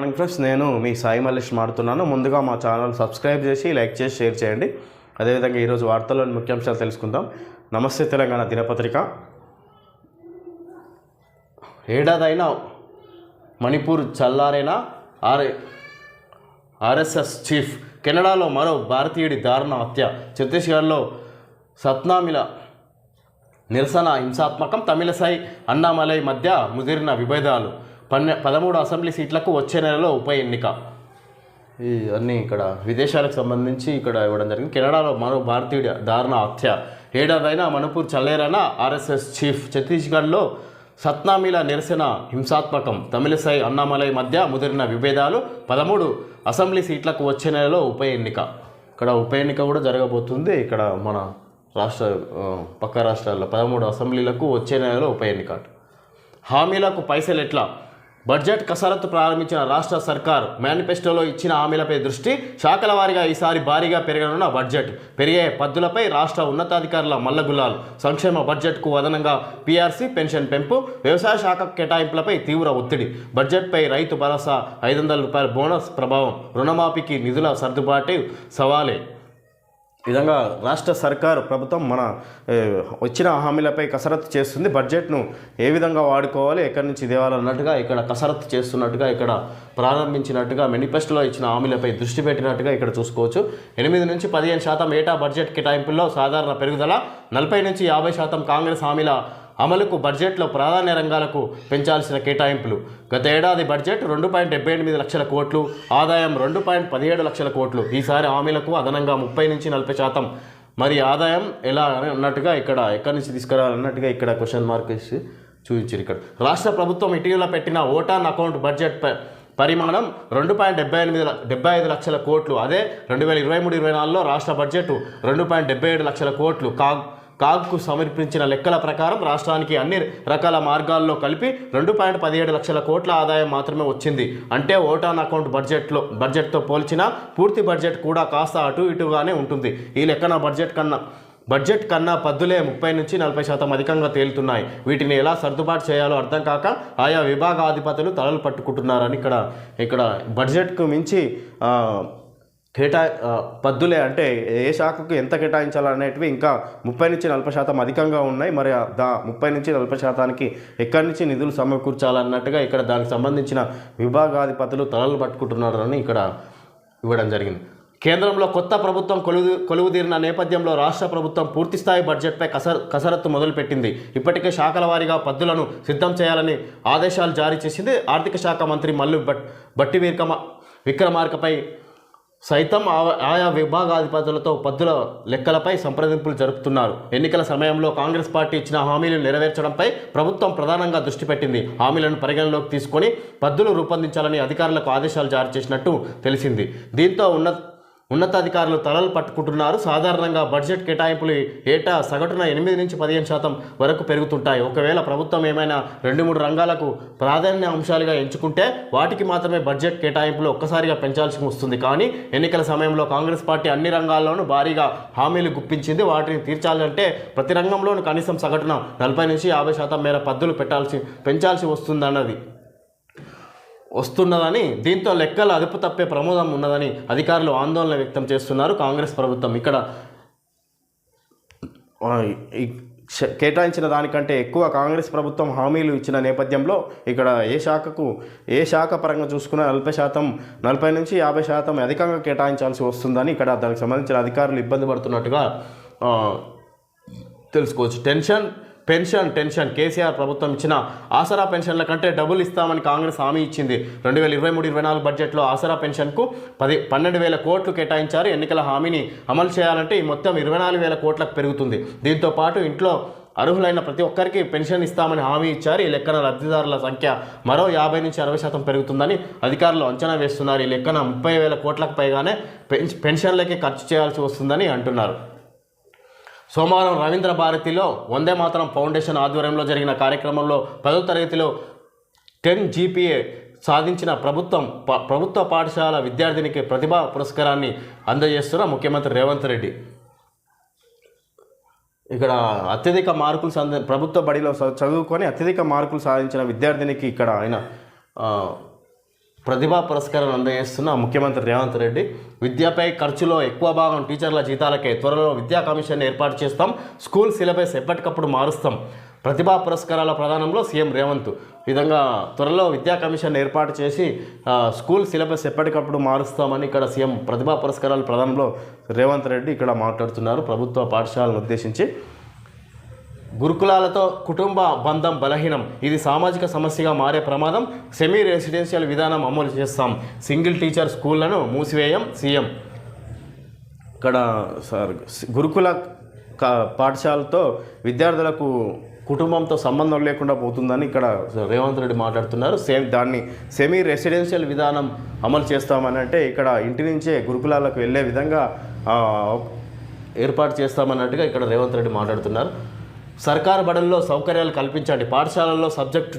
Morning friends, నేను మీ సాయి మల్లేష్ మాడుతున్నాను. ముందుగా మా ఛానల్ సబ్స్క్రైబ్ చేసి లైక్ చేసి షేర్ చేయండి. అదేవిధంగా ఈరోజు వార్తల్లోని ముఖ్యాంశాలు తెలుసుకుందాం. నమస్తే తెలంగాణ దినపత్రిక. ఏడాదైనా మణిపూర్ చల్లారైన ఆర్ఎస్ఎస్ చీఫ్. కెనడాలో మరో భారతీయుడి దారుణ హత్య. ఛత్తీస్గఢ్లో సత్నామిల నిరసన హింసాత్మకం. తమిళసై అన్నామలై మధ్య ముదిరిన విభేదాలు. 13 అసెంబ్లీ సీట్లకు వచ్చే నెలలో ఉప ఎన్నిక. అన్నీ ఇక్కడ విదేశాలకు సంబంధించి ఇక్కడ ఇవ్వడం జరిగింది. కెనడాలో మరో భారతీయుడి దారుణ హత్య. ఏడాదైనా మణిపూర్ చల్లేరన ఆర్ఎస్ఎస్ చీఫ్. ఛత్తీస్గఢ్లో సత్నామిల నిరసన హింసాత్మకం. తమిళసై అన్నామలై మధ్య ముదిరిన విభేదాలు. 13 అసెంబ్లీ సీట్లకు వచ్చే నెలలో ఉప ఎన్నిక. ఇక్కడ ఉప ఎన్నిక కూడా జరగబోతుంది. ఇక్కడ మన పక్క రాష్ట్రాల్లో 13 అసెంబ్లీలకు వచ్చే నెలలో ఉప ఎన్నిక. హామీలకు పైసలు ఎట్లా? బడ్జెట్ కసరత్తు ప్రారంభించిన రాష్ట్ర సర్కార్. మేనిఫెస్టోలో ఇచ్చిన హామీలపై దృష్టి. శాఖల వారీగా ఈసారి భారీగా పెరగనున్న బడ్జెట్. పెరిగే పద్దులపై రాష్ట్ర ఉన్నతాధికారుల మల్లగుల్లాలు. సంక్షేమ బడ్జెట్కు అదనంగా పీఆర్సీ, పెన్షన్ పెంపు, వ్యవసాయ శాఖ కేటాయింపులపై తీవ్ర ఒత్తిడి. బడ్జెట్పై రైతు భరోసా, 500 రూపాయల బోనస్ ప్రభావం. రుణమాఫీకి నిధుల సర్దుబాటు సవాలే. విధంగా రాష్ట్ర సర్కారు ప్రభుత్వం మన వచ్చిన హామీలపై కసరత్తు చేస్తుంది. బడ్జెట్ను ఏ విధంగా వాడుకోవాలి, ఎక్కడి నుంచి తేవాలన్నట్టుగా ఇక్కడ కసరత్తు చేస్తున్నట్టుగా ఇక్కడ ప్రారంభించినట్టుగా మేనిఫెస్టోలో ఇచ్చిన హామీలపై దృష్టి పెట్టినట్టుగా ఇక్కడ చూసుకోవచ్చు. 8 నుంచి 15% ఏటా బడ్జెట్ కేటాయింపుల్లో సాధారణ పెరుగుదల. 40 నుంచి 50% కాంగ్రెస్ హామీల అమలుకు బడ్జెట్లో ప్రాధాన్య రంగాలకు పెంచాల్సిన కేటాయింపులు. గత ఏడాది బడ్జెట్ 2.78 లక్షల కోట్లు, ఆదాయం 2.17 లక్షల కోట్లు. ఈసారి హామీలకు అదనంగా 30 నుంచి 40%. మరి ఆదాయం ఎలా అన్నట్టుగా ఇక్కడ ఎక్కడి నుంచి తీసుకురావాలన్నట్టుగా ఇక్కడ క్వశ్చన్ మార్క్ వేసి చూపించారు. ఇక్కడ రాష్ట్ర ప్రభుత్వం ఇటీవల పెట్టిన ఓటాన్ అకౌంట్ బడ్జెట్ పరిమాణం 2.75 లక్షల కోట్లు. అదే 2023-24లో రాష్ట్ర బడ్జెట్ 2.77 లక్షల కోట్లు. కాగ్కు సమర్పించిన లెక్కల ప్రకారం రాష్ట్రానికి అన్ని రకాల మార్గాల్లో కలిపి 2.17 లక్షల కోట్ల ఆదాయం మాత్రమే వచ్చింది. అంటే ఓటాన్ అకౌంట్ బడ్జెట్తో పోల్చిన పూర్తి బడ్జెట్ కూడా కాస్త అటు ఇటుగానే ఉంటుంది. ఈ లెక్కన బడ్జెట్ కన్నా పద్దులే 30 నుంచి 40% అధికంగా తేలుతున్నాయి. వీటిని ఎలా సర్దుబాటు చేయాలో అర్థం కాక ఆయా విభాగాధిపతులు తలలు పట్టుకుంటున్నారని ఇక్కడ బడ్జెట్కు మించి పద్దులే అంటే ఏ శాఖకు ఎంత కేటాయించాలనేటివి ఇంకా 30 నుంచి 40% అధికంగా ఉన్నాయి. మరి 30 నుంచి 40%కి ఎక్కడి నుంచి నిధులు సమకూర్చాలన్నట్టుగా ఇక్కడ దానికి సంబంధించిన విభాగాధిపతులు తలలు పట్టుకుంటున్నారని ఇక్కడ ఇవ్వడం జరిగింది. కేంద్రంలో కొత్త ప్రభుత్వం కొలువుదీరిన నేపథ్యంలో రాష్ట్ర ప్రభుత్వం పూర్తిస్థాయి బడ్జెట్పై కసరత్తు మొదలుపెట్టింది. ఇప్పటికే శాఖల వారీగా పద్దులను సిద్ధం చేయాలని ఆదేశాలు జారీ చేసింది. ఆర్థిక శాఖ మంత్రి మల్లు భట్టి విక్రమార్కపై సైతం ఆయా విభాగాధిపతులతో పద్దుల లెక్కలపై సంప్రదింపులు జరుపుతున్నారు. ఎన్నికల సమయంలో కాంగ్రెస్ పార్టీ ఇచ్చిన హామీలను నెరవేర్చడంపై ప్రభుత్వం ప్రధానంగా దృష్టి పెట్టింది. హామీలను పరిగణలోకి తీసుకొని పద్దులు రూపొందించాలని అధికారులకు ఆదేశాలు జారీ చేసినట్టు తెలిసింది. దీంతో ఉన్నతాధికారులు తలలు పట్టుకుంటున్నారు. సాధారణంగా బడ్జెట్ కేటాయింపులు ఏటా సగటున 8 నుంచి 15% వరకు పెరుగుతుంటాయి. ఒకవేళ ప్రభుత్వం ఏమైనా 2-3 రంగాలకు ప్రాధాన్య అంశాలుగా ఎంచుకుంటే వాటికి మాత్రమే బడ్జెట్ కేటాయింపులు ఒక్కసారిగా పెంచాల్సి వస్తుంది. కానీ ఎన్నికల సమయంలో కాంగ్రెస్ పార్టీ అన్ని రంగాల్లోనూ భారీగా హామీలు గుప్పించింది. వాటిని తీర్చాలంటే ప్రతి రంగంలోనూ కనీసం సగటున 40 నుంచి 50% మేర పద్దులు పెంచాల్సి వస్తున్నదని, దీంతో లెక్కల అదుపు తప్పే ప్రమాదం ఉన్నదని అధికారులు ఆందోళన వ్యక్తం చేస్తున్నారు. కాంగ్రెస్ ప్రభుత్వం ఇక్కడ కేటాయించిన దానికంటే ఎక్కువ కాంగ్రెస్ ప్రభుత్వం హామీలు ఇచ్చిన నేపథ్యంలో ఇక్కడ ఏ శాఖ పరంగా చూసుకున్న 40 నుంచి 50% అధికంగా కేటాయించాల్సి వస్తుందని ఇక్కడ దానికి సంబంధించిన అధికారులు ఇబ్బంది పడుతున్నట్టుగా తెలుసుకోవచ్చు. పెన్షన్ కేసీఆర్ ప్రభుత్వం ఇచ్చిన ఆసరా పెన్షన్ల కంటే డబుల్ ఇస్తామని కాంగ్రెస్ హామీ ఇచ్చింది. 2023-24 బడ్జెట్లో ఆసరా పెన్షన్కు 12,000 కోట్లు కేటాయించారు. ఎన్నికల హామీని అమలు చేయాలంటే ఈ మొత్తం 24,000 కోట్లకు పెరుగుతుంది. దీంతో పాటు ఇంట్లో అర్హులైన ప్రతి ఒక్కరికి పెన్షన్ ఇస్తామని హామీ ఇచ్చారు. ఈ లెక్కన లబ్ధిదారుల సంఖ్య మరో 50 నుంచి 60% పెరుగుతుందని అధికారులు అంచనా వేస్తున్నారు. ఈ లెక్కన 30,000 కోట్లకు పైగానే పెన్షన్లకే ఖర్చు చేయాల్సి వస్తుందని అంటున్నారు. సోమవారం రవీంద్ర భారతిలో వందే మాతరం ఫౌండేషన్ ఆధ్వర్యంలో జరిగిన కార్యక్రమంలో 10వ తరగతిలో 10 GPA సాధించిన ప్రభుత్వ పాఠశాల విద్యార్థినికి ప్రతిభా పురస్కారాన్ని అందజేస్తున్న ముఖ్యమంత్రి రేవంత్ రెడ్డి. ఇక్కడ అత్యధిక మార్కులు ప్రభుత్వ బడిలో చదువుకొని అత్యధిక మార్కులు సాధించిన విద్యార్థినికి ఇక్కడ ఆయన ప్రతిభా పురస్కారం అందజేస్తున్న ముఖ్యమంత్రి రేవంత్ రెడ్డి. విద్యపై ఖర్చులో ఎక్కువ భాగం టీచర్ల జీతాలకే, త్వరలో విద్యా కమిషన్ ఏర్పాటు చేస్తాం, స్కూల్ సిలబస్ ఎప్పటికప్పుడు మారుస్తాం. ప్రతిభా పురస్కారాల ప్రదానంలో సీఎం రేవంత్. ఈ విధంగా త్వరలో విద్యా కమిషన్ ఏర్పాటు చేసి స్కూల్ సిలబస్ ఎప్పటికప్పుడు మారుస్తామని ఇక్కడ సీఎం ప్రతిభా పురస్కారాల ప్రదానంలో రేవంత్ రెడ్డి ఇక్కడ మాట్లాడుతున్నారు ప్రభుత్వ పాఠశాలను ఉద్దేశించి. గురుకులాలతో కుటుంబ బంధం బలహీనం, ఇది సామాజిక సమస్యగా మారే ప్రమాదం, సెమీ రెసిడెన్షియల్ విధానం అమలు చేస్తాం, సింగిల్ టీచర్ స్కూళ్లను మూసివేయం సీఎం. ఇక్కడ గురుకుల పాఠశాలతో విద్యార్థులకు కుటుంబంతో సంబంధం లేకుండా పోతుందని ఇక్కడ రేవంత్ రెడ్డి మాట్లాడుతున్నారు. దాన్ని సెమీ రెసిడెన్షియల్ విధానం అమలు చేస్తామని అంటే ఇక్కడ ఇంటి నుంచే గురుకులాలకు వెళ్ళే విధంగా ఏర్పాటు చేస్తామన్నట్టుగా ఇక్కడ రేవంత్ రెడ్డి మాట్లాడుతున్నారు. సర్కారు బడుల్లో సౌకర్యాలు కల్పించండి, పాఠశాలల్లో సబ్జెక్ట్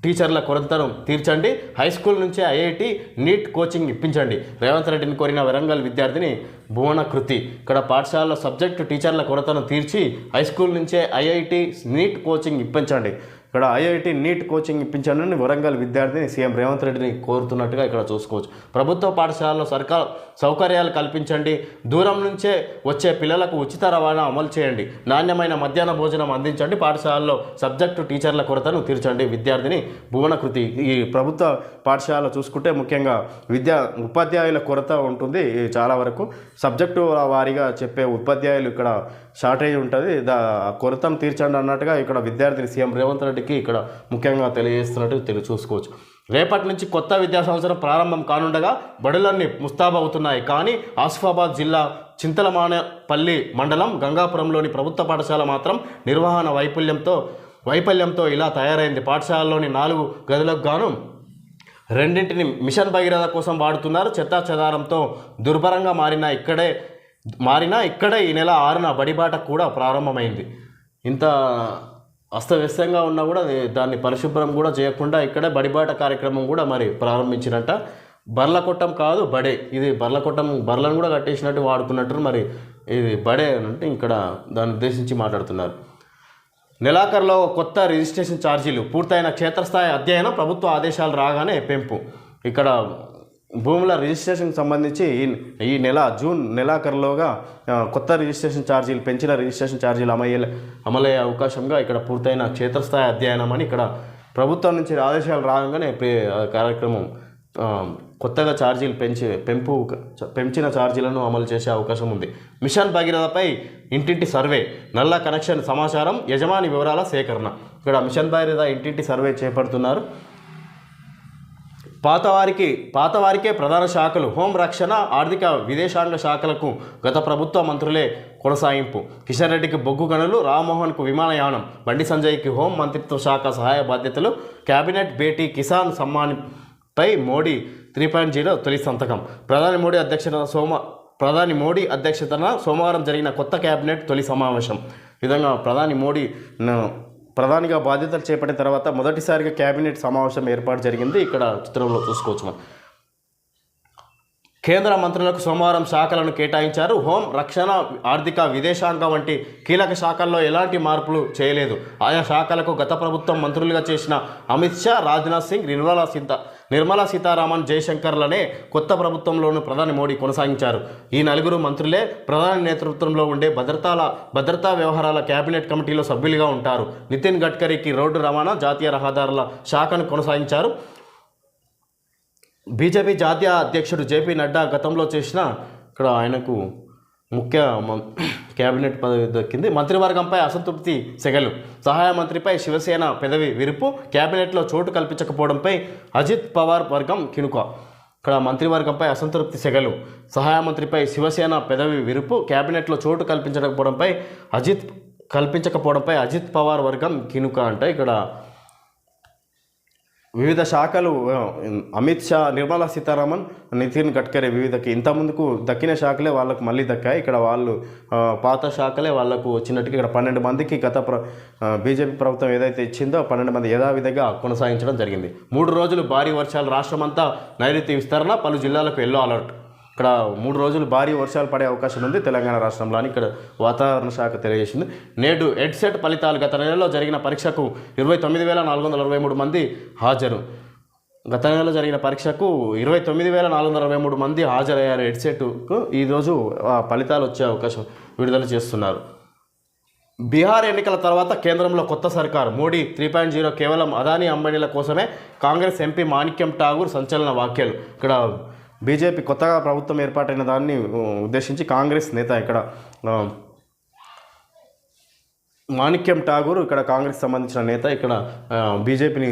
టీచర్ల కొరతను తీర్చండి, హై స్కూల్ నుంచే ఐఐటి నీట్ కోచింగ్ ఇప్పించండి. రేవంత్ రెడ్డిని కోరిన వరంగల్ విద్యార్థిని భువన కృతి. ఇక్కడ పాఠశాలలో సబ్జెక్టు టీచర్ల కొరతను తీర్చి హై స్కూల్ నుంచే ఐఐటి నీట్ కోచింగ్ ఇప్పించండి. ఇక్కడ ఐఐటి నీట్ కోచింగ్ ఇప్పించండి వరంగల్ విద్యార్థిని సీఎం రేవంత్ రెడ్డిని కోరుతున్నట్టుగా ఇక్కడ చూసుకోవచ్చు. ప్రభుత్వ పాఠశాలలో సౌకర్యాలు కల్పించండి, దూరం నుంచే వచ్చే పిల్లలకు ఉచిత రవాణా అమలు చేయండి, నాణ్యమైన మధ్యాహ్న భోజనం అందించండి, పాఠశాలలో సబ్జెక్టు టీచర్ల కొరతను తీర్చండి. విద్యార్థిని భువన కృతి. ఈ ప్రభుత్వ పాఠశాల చూసుకుంటే ముఖ్యంగా ఉపాధ్యాయుల కొరత ఉంటుంది. చాలా వరకు సబ్జెక్టు వారీగా చెప్పే ఉపాధ్యాయులు ఇక్కడ షార్టేజ్ ఉంటుంది. కొరతను తీర్చండి అన్నట్టుగా ఇక్కడ విద్యార్థిని సీఎం రేవంత్ రెడ్డికి ఇక్కడ ముఖ్యంగా తెలియజేస్తున్నట్టు చూసుకోవచ్చు. రేపటి నుంచి కొత్త విద్యా సంవత్సరం ప్రారంభం కానుండగా బడులన్నీ ముస్తాబవుతున్నాయి. కానీ ఆసిఫాబాద్ జిల్లా చింతలమానేపల్లి మండలం గంగాపురంలోని ప్రభుత్వ పాఠశాల మాత్రం నిర్వహణ వైఫల్యంతో ఇలా తయారైంది. పాఠశాలలోని 4 గదులకు గాను 2ంటిని మిషన్ భగీరథ కోసం వాడుతున్నారు. చెత్తా చెదారంతో దుర్భరంగా మారిన ఇక్కడే ఈ నెల 6న బడిబాట కూడా ప్రారంభమైంది. ఇంత అస్తవ్యస్తంగా ఉన్నా కూడా దాన్ని పరిశుభ్రం కూడా చేయకుండా ఇక్కడే బడిబాట కార్యక్రమం కూడా మరి ప్రారంభించినట్ట. బర్ల కొట్టం కాదు బడే, ఇది బర్ల కొట్టం, బర్లను కూడా కట్టేసినట్టు వాడుకున్నట్టు మరి ఇది బడే అంటే ఇక్కడ దాన్ని ఉద్దేశించి మాట్లాడుతున్నారు. నెలాఖరులో కొత్త రిజిస్ట్రేషన్ ఛార్జీలు, పూర్తయిన క్షేత్రస్థాయి అధ్యయనం, ప్రభుత్వ ఆదేశాలు రాగానే పెంపు. ఇక్కడ భూముల రిజిస్ట్రేషన్కి సంబంధించి ఈ నెల జూన్ నెలాఖరులోగా కొత్త రిజిస్ట్రేషన్ ఛార్జీలు, పెంచిన రిజిస్ట్రేషన్ ఛార్జీలు అమలయ్యే అవకాశంగా ఇక్కడ పూర్తయిన క్షేత్రస్థాయి అధ్యయనం అని ఇక్కడ ప్రభుత్వం నుంచి ఆదేశాలు రాగానే కార్యక్రమం కొత్తగా ఛార్జీలు పెంచిన ఛార్జీలను అమలు చేసే అవకాశం ఉంది. మిషన్ భగీరథపై ఇంటింటి సర్వే, నల్ల కనెక్షన్ సమాచారం, యజమాని వివరాల సేకరణ. ఇక్కడ మిషన్ భగీరథ ఇంటింటి సర్వే చేపడుతున్నారు. పాతవారికే ప్రధాన శాఖలు, హోం రక్షణ, ఆర్థిక, విదేశాంగ శాఖలకు గత ప్రభుత్వ మంత్రులే కొనసాగింపు. కిషన్ రెడ్డికి బొగ్గు గనులు, రామ్మోహన్కు విమానయానం, బండి సంజయ్కి హోం మంత్రిత్వ శాఖ సహాయ బాధ్యతలు. కేబినెట్ భేటీ కిసాన్ సమ్మాన్ పై మోడీ 3.0 తొలి సంతకం. ప్రధాని మోడీ అధ్యక్షతన సోమవారం జరిగిన కొత్త కేబినెట్ తొలి సమావేశం. ఈ విధంగా ప్రధానిగా బాధ్యతలు చేపట్టిన తర్వాత మొదటిసారిగా కేబినెట్ సమావేశం ఏర్పాటు జరిగింది. ఇక్కడ చిత్రంలో చూసుకోవచ్చు మనం. కేంద్ర మంత్రులకు సోమవారం శాఖలను కేటాయించారు. హోం, రక్షణ, ఆర్థిక, విదేశాంగ వంటి కీలక శాఖల్లో ఎలాంటి మార్పులు చేయలేదు. ఆయా శాఖలకు గత ప్రభుత్వం మంత్రులుగా చేసిన అమిత్ షా, రాజ్నాథ్ సింగ్, నిర్మలా సీతారామన్, జయశంకర్లనే కొత్త ప్రభుత్వంలోనూ ప్రధాని మోడీ కొనసాగించారు. ఈ 4 మంత్రులే ప్రధాని నేతృత్వంలో ఉండే భద్రతా వ్యవహారాల కేబినెట్ కమిటీలో సభ్యులుగా ఉంటారు. నితిన్ గడ్కరీకి రోడ్డు రవాణా, జాతీయ రహదారుల శాఖను కొనసాగించారు. బీజేపీ జాతీయ అధ్యక్షుడు జేపీ నడ్డా గతంలో చేసిన ఇక్కడ ఆయనకు ముఖ్య కేబినెట్ పదవి దక్కింది. మంత్రివర్గంపై అసంతృప్తి సెగలు, సహాయ మంత్రిపై శివసేన పెదవి విరుపు, కేబినెట్లో చోటు కల్పించకపోవడంపై అజిత్ పవార్ వర్గం కినుక. ఇక్కడ మంత్రివర్గంపై అసంతృప్తి సెగలు, సహాయ మంత్రిపై శివసేన పెదవి విరుపు, కేబినెట్లో చోటు కల్పించకపోవడంపై అజిత్ పవార్ వర్గం కినుక. అంటే ఇక్కడ వివిధ శాఖలు అమిత్ షా, నిర్మలా సీతారామన్, నితిన్ గడ్కరీ వివిధకి ఇంతకుముందుకు దక్కిన శాఖలే వాళ్ళకు మళ్ళీ దక్కాయి. ఇక్కడ వాళ్ళు పాత శాఖలే వాళ్లకు వచ్చినట్టుగా ఇక్కడ 12 మందికి గత బీజేపీ ప్రభుత్వం ఏదైతే ఇచ్చిందో 12 మంది యథావిధిగా కొనసాగించడం జరిగింది. 3 రోజులు భారీ వర్షాలు, రాష్ట్రమంతా నైరుతి విస్తరణ, పలు జిల్లాలకు ఎల్లో అలర్ట్. ఇక్కడ 3 రోజులు భారీ వర్షాలు పడే అవకాశం ఉంది తెలంగాణ రాష్ట్రంలోని ఇక్కడ వాతావరణ శాఖ తెలియజేసింది. నేడు ఎడ్సెట్ ఫలితాలు, గత నెలలో జరిగిన పరీక్షకు 29,463 మంది హాజరు. గత నెలలో జరిగిన పరీక్షకు 29,423 మంది హాజరయ్యారు. ఎడ్సెట్కు ఈరోజు ఫలితాలు వచ్చే అవకాశం విడుదల చేస్తున్నారు. బీహార్ ఎన్నికల తర్వాత కేంద్రంలో కొత్త సర్కారు, మోడీ 3.0 కేవలం అదానీ అంబానీల కోసమే, కాంగ్రెస్ ఎంపీ మాణిక్యం ఠాగూర్ సంచలన వ్యాఖ్యలు. ఇక్కడ బీజేపీ కొత్తగా ప్రభుత్వం ఏర్పాటైన దాన్ని ఉద్దేశించి కాంగ్రెస్ నేత ఇక్కడ మాణిక్యం ఠాగూర్ ఇక్కడ కాంగ్రెస్ సంబంధించిన నేత ఇక్కడ బీజేపీని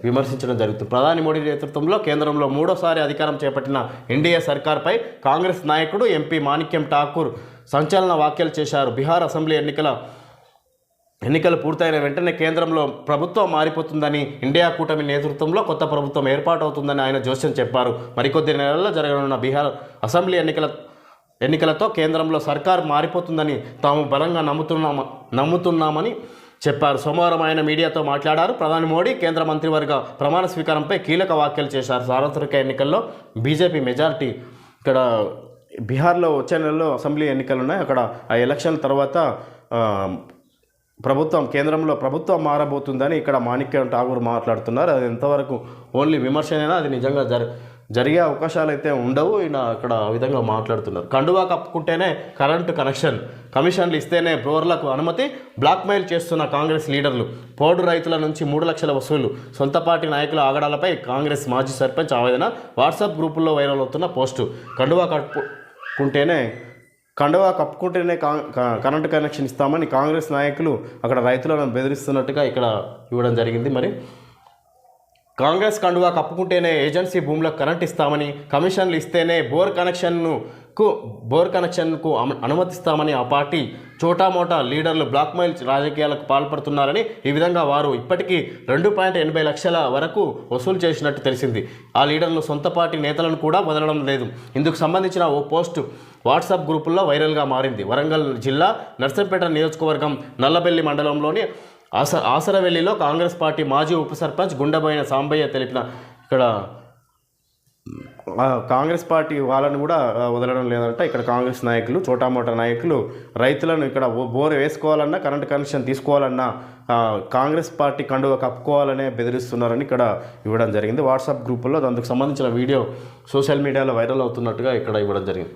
విమర్శించడం జరుగుతుంది. ప్రధాని మోడీ నేతృత్వంలో కేంద్రంలో మూడోసారి అధికారం చేపట్టిన ఎన్డీఏ సర్కార్పై కాంగ్రెస్ నాయకుడు ఎంపీ మాణిక్యం ఠాకూర్ సంచలన వ్యాఖ్యలు చేశారు. బీహార్ అసెంబ్లీ ఎన్నికలు పూర్తయిన వెంటనే కేంద్రంలో ప్రభుత్వం మారిపోతుందని, ఇండియా కూటమి నేతృత్వంలో కొత్త ప్రభుత్వం ఏర్పాటవుతుందని ఆయన జోస్యం చెప్పారు. మరికొద్ది నెలల్లో జరగనున్న బీహార్ అసెంబ్లీ ఎన్నికలతో కేంద్రంలో సర్కార్ మారిపోతుందని తాము బలంగా నమ్ముతున్నామని చెప్పారు. సోమవారం ఆయన మీడియాతో మాట్లాడారు. ప్రధాని మోడీ కేంద్ర మంత్రివర్గ ప్రమాణ స్వీకారంపై కీలక వ్యాఖ్యలు చేశారు. సార్వత్రిక ఎన్నికల్లో బీజేపీ మెజారిటీ. ఇక్కడ బీహార్లో వచ్చే నెలలో అసెంబ్లీ ఎన్నికలు ఉన్నాయి. అక్కడ ఆ ఎలక్షన్ తర్వాత కేంద్రంలో ప్రభుత్వం మారబోతుందని ఇక్కడ మాణిక్యం ఠాగూర్ మాట్లాడుతున్నారు. అది ఎంతవరకు ఓన్లీ విమర్శనైనా అది నిజంగా జరిగే అవకాశాలు అయితే ఉండవు. ఈయన అక్కడ ఆ విధంగా మాట్లాడుతున్నారు. కండువా కప్పుకుంటేనే కరెంటు కమిషన్లు ఇస్తేనే బ్రోవర్లకు అనుమతి, బ్లాక్మెయిల్ చేస్తున్న కాంగ్రెస్ లీడర్లు, పోడు రైతుల నుంచి 3 లక్షల వసూలు, సొంత పార్టీ నాయకుల ఆగడాలపై కాంగ్రెస్ మాజీ సర్పంచ్ ఆవేదన. వాట్సాప్ గ్రూపుల్లో వైరల్ అవుతున్న పోస్టు. కండువా కప్పుకుంటేనే కరెంటు కనెక్షన్ ఇస్తామని కాంగ్రెస్ నాయకులు అక్కడ రైతులను బెదిరిస్తున్నట్టుగా ఇక్కడ ఇవ్వడం జరిగింది. మరి కాంగ్రెస్ కండువా కప్పుకుంటేనే ఏజెన్సీ భూములకు కరెంట్ ఇస్తామని, కమిషన్లు ఇస్తేనే బోర్ కనెక్షన్కు అనుమతిస్తామని ఆ పార్టీ చోటామోటా లీడర్లు బ్లాక్మెయిల్ రాజకీయాలకు పాల్పడుతున్నారని, ఈ విధంగా వారు ఇప్పటికీ 2.80 లక్షల వరకు వసూలు చేసినట్టు తెలిసింది. ఆ లీడర్లు సొంత పార్టీ నేతలను కూడా వదలడం లేదు. ఇందుకు సంబంధించిన ఓ పోస్టు వాట్సాప్ గ్రూపుల్లో వైరల్గా మారింది. వరంగల్ జిల్లా నర్సంపేట నియోజకవర్గం నల్లబెల్లి మండలంలోని ఆసరవెల్లిలో కాంగ్రెస్ పార్టీ మాజీ ఉప సర్పంచ్ గుండెబోయిన సాంబయ్య తెలిపిన ఇక్కడ కాంగ్రెస్ పార్టీ వాళ్ళని కూడా వదలడం లేదంట. ఇక్కడ కాంగ్రెస్ నాయకులు, చోటామోటా నాయకులు రైతులను ఇక్కడ బోర్ వేసుకోవాలన్నా, కరెంట్ కనెక్షన్ తీసుకోవాలన్నా కాంగ్రెస్ పార్టీ కండువ కప్పుకోవాలనే బెదిరిస్తున్నారని ఇక్కడ ఇవ్వడం జరిగింది. వాట్సాప్ గ్రూపుల్లో అందుకు సంబంధించిన వీడియో సోషల్ మీడియాలో వైరల్ అవుతున్నట్టుగా ఇక్కడ ఇవ్వడం జరిగింది.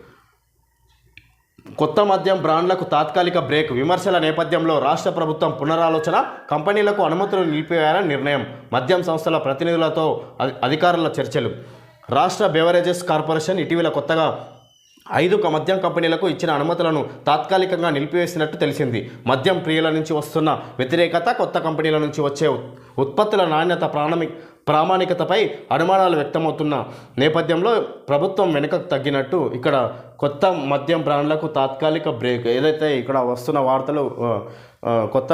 కొత్త మద్యం బ్రాండ్లకు తాత్కాలిక బ్రేక్. విమర్శల నేపథ్యంలో రాష్ట్ర ప్రభుత్వం పునరాలోచన, కంపెనీలకు అనుమతులు నిలిపివేయాలని నిర్ణయం. మద్యం సంస్థల ప్రతినిధులతో అధికారుల చర్చలు. రాష్ట్ర బెవరేజెస్ కార్పొరేషన్ ఇటీవల కొత్తగా 5 మద్యం కంపెనీలకు ఇచ్చిన అనుమతులను తాత్కాలికంగా నిలిపివేసినట్టు తెలిసింది. మద్యం ప్రియుల నుంచి వస్తున్న వ్యతిరేకత, కొత్త కంపెనీల నుంచి వచ్చే ఉత్పత్తుల నాణ్యత, ప్రామాణికతపై అనుమానాలు వ్యక్తమవుతున్న నేపథ్యంలో ప్రభుత్వం వెనుకకు తగ్గినట్టు ఇక్కడ కొత్త మద్యం బ్రాండ్లకు తాత్కాలిక బ్రేక్. ఏదైతే ఇక్కడ వస్తున్న వార్తలు కొత్త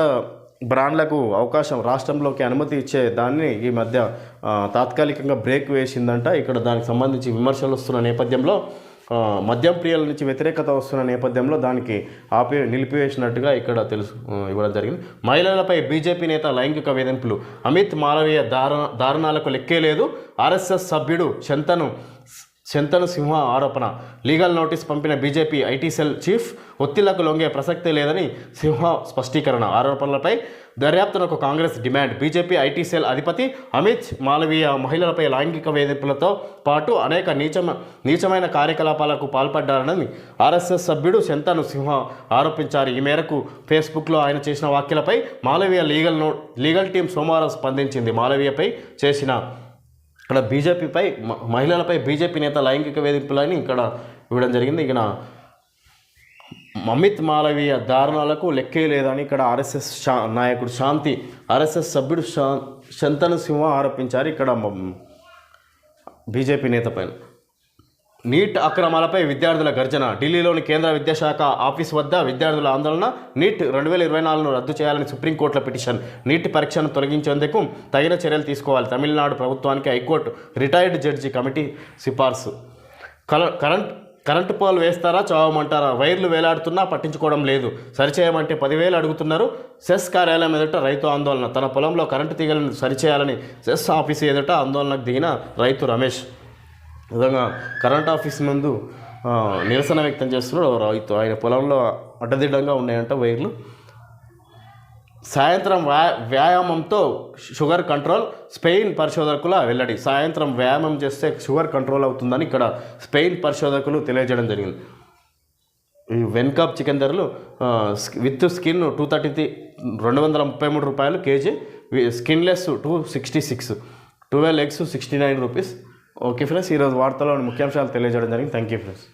బ్రాండ్లకు అవకాశం రాష్ట్రంలోకి అనుమతి ఇచ్చే దాన్ని ఈ మధ్య తాత్కాలికంగా బ్రేక్ వేసిందంట. ఇక్కడ దానికి సంబంధించి విమర్శలు వస్తున్న నేపథ్యంలో, మద్యం ప్రియుల నుంచి వ్యతిరేకత వస్తున్న నేపథ్యంలో దానికి నిలిపివేసినట్టుగా ఇక్కడ ఇవ్వడం జరిగింది. మహిళలపై బీజేపీ నేత లైంగిక వేధింపులు. అమిత్ మాలవీయ దారుణాలకు లెక్కే లేదు. ఆర్ఎస్ఎస్ సభ్యుడు శంతను సింహ ఆరోపణ. లీగల్ నోటీస్ పంపిన బీజేపీ ఐటీ సెల్ చీఫ్, ఒత్తిళ్లకు లొంగే ప్రసక్తే లేదని సింహ స్పష్టీకరణ. ఆరోపణలపై దర్యాప్తునకు Congress demand. BJP IT cell అధిపతి అమిత్ మాలవీయ మహిళలపై లైంగిక వేధింపులతో పాటు అనేక నీచమైన కార్యకలాపాలకు పాల్పడ్డారని ఆర్ఎస్ఎస్ సభ్యుడు శంతను సింహ ఆరోపించారు. ఈ మేరకు ఫేస్బుక్లో ఆయన చేసిన వ్యాఖ్యలపై మాలవీయ లీగల్ టీం సోమవారం స్పందించింది. మాలవీయపై చేసిన ఇక్కడ మహిళలపై బీజేపీ నేత లైంగిక వేధింపులని ఇక్కడ ఇవ్వడం జరిగింది. ఇక్కడ అమిత్ మాలవీయ దారుణాలకు లెక్కే లేదని ఇక్కడ ఆర్ఎస్ఎస్ నాయకుడు ఆర్ఎస్ఎస్ సభ్యుడు శంతను సింహ ఆరోపించారు. ఇక్కడ బీజేపీ నేత పైన. నీట్ అక్రమాలపై విద్యార్థుల గర్జన. ఢిల్లీలోని కేంద్ర విద్యాశాఖ ఆఫీస్ వద్ద విద్యార్థుల ఆందోళన. నీట్ 2024ను రద్దు చేయాలని సుప్రీంకోర్టులో పిటిషన్. నీట్ పరీక్షను తొలగించేందుకు తగిన చర్యలు తీసుకోవాలి. తమిళనాడు ప్రభుత్వానికి హైకోర్టు రిటైర్డ్ జడ్జి కమిటీ సిఫార్సు. కరెంటు పోల్ వేస్తారా, చావమంటారా? వైర్లు వేలాడుతున్నా పట్టించుకోవడం లేదు. సరిచేయమంటే 10,000 అడుగుతున్నారు. సెస్ కార్యాలయం ఎదుట రైతు ఆందోళన. తన పొలంలో కరెంటు తీగలను సరిచేయాలని సెస్ ఆఫీసు ఎదుట ఆందోళనకు దిగిన రైతు రమేష్. విధంగా కరెంట్ ఆఫీస్ ముందు నిరసన వ్యక్తం చేస్తున్నాడు రైతు. ఆయన పొలంలో అడ్డదిడ్డంగా ఉన్నాయంట వైర్లు. సాయంత్రం వ్యాయామంతో షుగర్ కంట్రోల్, స్పెయిన్ పరిశోధకుల వెల్లడి. సాయంత్రం వ్యాయామం చేస్తే షుగర్ కంట్రోల్ అవుతుందని ఇక్కడ స్పెయిన్ పరిశోధకులు తెలియజేయడం జరిగింది. ఈ వెన్కాప్ చికెన్ ధరలు విత్ స్కిన్ 233 రూపాయలు KG, skinless 266, 12 eggs 69 rupees. Okay friends, ఈరోజు వార్తలో ముఖ్యాంశాలు తెలియజేయడం జరిగింది. Thank you friends.